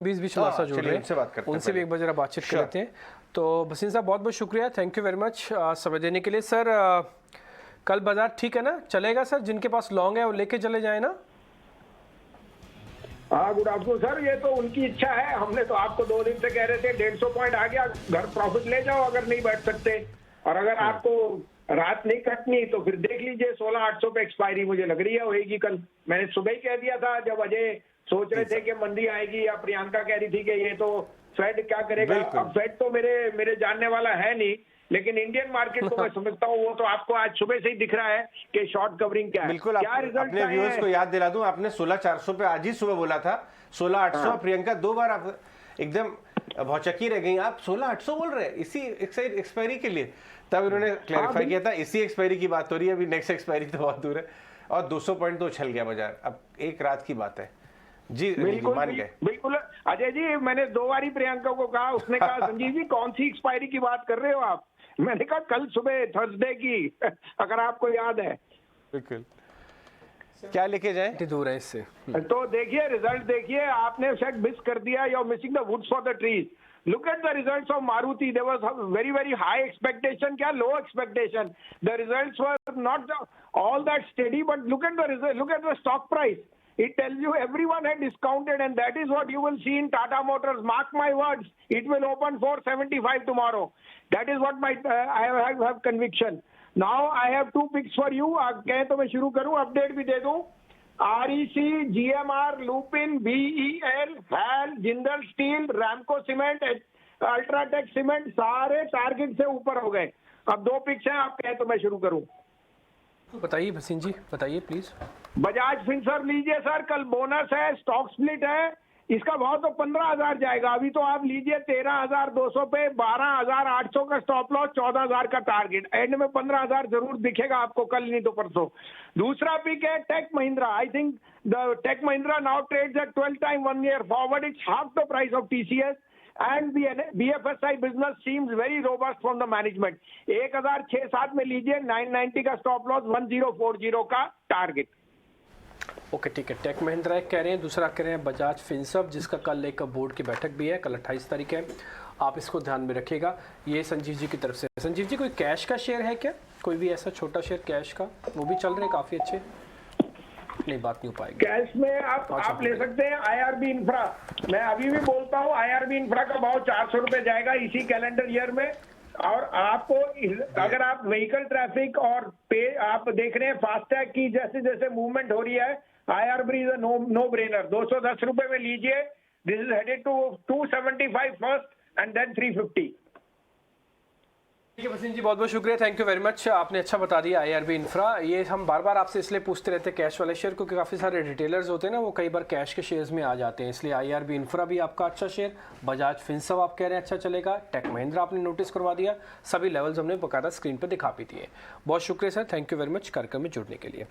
बीच हमारे साथ जुड़ रहे उनसे बात करते हैं, उनसे भी एक बार जरा बातचीत कर लेते हैं। तो भसीन साहब बहुत बहुत शुक्रिया, थैंक यू वेरी मच समय देने के लिए। सर कल बाजार ठीक है ना, चलेगा सर? जिनके पास लॉन्ग है वो लेके चले जाए ना? हाँ, गुड आफ्टरनून सर। ये तो उनकी इच्छा है। हमने तो आपको 2 दिन से कह रहे थे 150 पॉइंट आ गया, घर प्रॉफिट ले जाओ अगर नहीं बैठ सकते। और अगर आपको रात नहीं कटनी तो फिर देख लीजिए 16,800 पे एक्सपायरी मुझे लग रही है होगी कल। मैंने सुबह ही कह दिया था जब अजय सोच रहे थे कि मंदी आएगी या प्रियंका कह रही थी कि ये तो फेड क्या करेगा। अब फेड तो मेरे जानने वाला है नहीं, लेकिन इंडियन मार्केट को मैं समझता हूँ। वो तो आपको आज सुबह से ही दिख रहा है कि शॉर्ट कवरिंग क्या है। बिल्कुल, क्या रिजल्ट अपने व्यूअर्स को याद दिला दूं, आपने 16,400 पे आज ही सुबह बोला था, 16,800। प्रियंका 2 बार आप एकदम भौचक्की रह गई, आप 16,800 बोल रहे हैं इसी एक्सपायरी के लिए। तब इन्होंने क्लैरिफाई किया था इसी एक्सपायरी की बात हो रही है, अभी नेक्स्ट एक्सपायरी तो बहुत दूर है। और 200 पॉइंट तो उछल गया बाजार, अब एक रात की बात है जी। बिल्कुल मान गए। बिल्कुल अजय जी, मैंने 2 बार ही प्रियंका को कहा, उसने कहा संजीव जी कौन सी एक्सपायरी की बात कर रहे हो आप? मैंने कहा कल सुबह थर्सडे की, अगर आपको याद है। बिल्कुल, क्या लेके जाए? दूर है इससे। तो देखिए रिजल्ट देखिए, आपने शायद मिस कर दिया, you are missing the woods for the trees. Look at the results of Maruti. There was very high expectation, क्या low expectation. The results were not all that steady, but look at the result. Look at the stock price. It tells you everyone had discounted, and that is what you will see in Tata Motors. Mark my words, it will open 475 tomorrow. That is what I have conviction. Now I have 2 picks for you. कहें तो मैं शुरू करूं, update भी दे दूं। REC, GMR, Lupin, BEL, HAL, Jindal steel, Ramco cement, UltraTech cement सारे target से ऊपर हो गए। अब 2 पिक्स हैं, आप कहें तो मैं शुरू करूं। बताइए भसीन जी, बताइए प्लीज। बजाज फिनसर्व लीजिए सर, कल बोनस है, स्टॉक स्प्लिट है, इसका भाव तो 15,000 जाएगा। अभी तो आप लीजिए 13,200 पे, 12,800 का स्टॉप लॉस, 14,000 का टारगेट। एंड में 15,000 जरूर दिखेगा आपको कल नहीं तो परसों। दूसरा पिक है Tech Mahindra. I think the Tech Mahindra now trades at 12 time 1 year forward. It's half the price of TCS. And the BFSI business seems very robust from the management. 1,006-7 में लीजिए, 990 का स्टॉप लॉस, 1040 का टारगेट। ओके ठीक है, Tech Mahindra एक कह रहे हैं, दूसरा कह रहे हैं बजाज फिनसर्व, जिसका कल एक बोर्ड की बैठक भी है, कल 28 तारीख है। आप इसको ध्यान में रखिएगा। ये संजीव जी की तरफ से। संजीव जी कोई कैश का शेयर है क्या? कोई भी ऐसा छोटा शेयर कैश का? वो भी चल रहे हैं काफ़ी अच्छे। नहीं, बात नहीं हो पाएगी। कैश में आप ले सकते हैं IRB इंफ्रा। मैं अभी भी बोलता हूँ IRB इंफ्रा का भाव 400 रुपए जाएगा इसी कैलेंडर ईयर में। और आपको अगर आप व्हीकल ट्रैफिक और पे आप देख रहे हैं फास्टैग की जैसे जैसे मूवमेंट हो रही है, IRB इज नो ब्रेनर। 210 रुपए में लीजिए। This is headed to 275 first and then 350। ठीक है भसीन जी, बहुत बहुत शुक्रिया, थैंक यू वेरी मच। आपने अच्छा बता दिया IRB इंफ्रा। ये हम बार बार आपसे इसलिए पूछते रहते हैं कैश वाले शेयर, क्योंकि काफ़ी सारे रिटेलर्स होते हैं ना, वो कई बार कैश के शेयर्स में आ जाते हैं। इसलिए IRB इंफ्रा भी आपका अच्छा शेयर। बजाज फिनसर्व आप कह रहे हैं अच्छा चलेगा। टेक महिंद्रा आपने नोटिस करवा दिया। सभी लेवल्स हमने बकायदा स्क्रीन पर दिखा भी दिए। बहुत शुक्रिया sir, thank you very much कार्यक्रम में जुड़ने के लिए।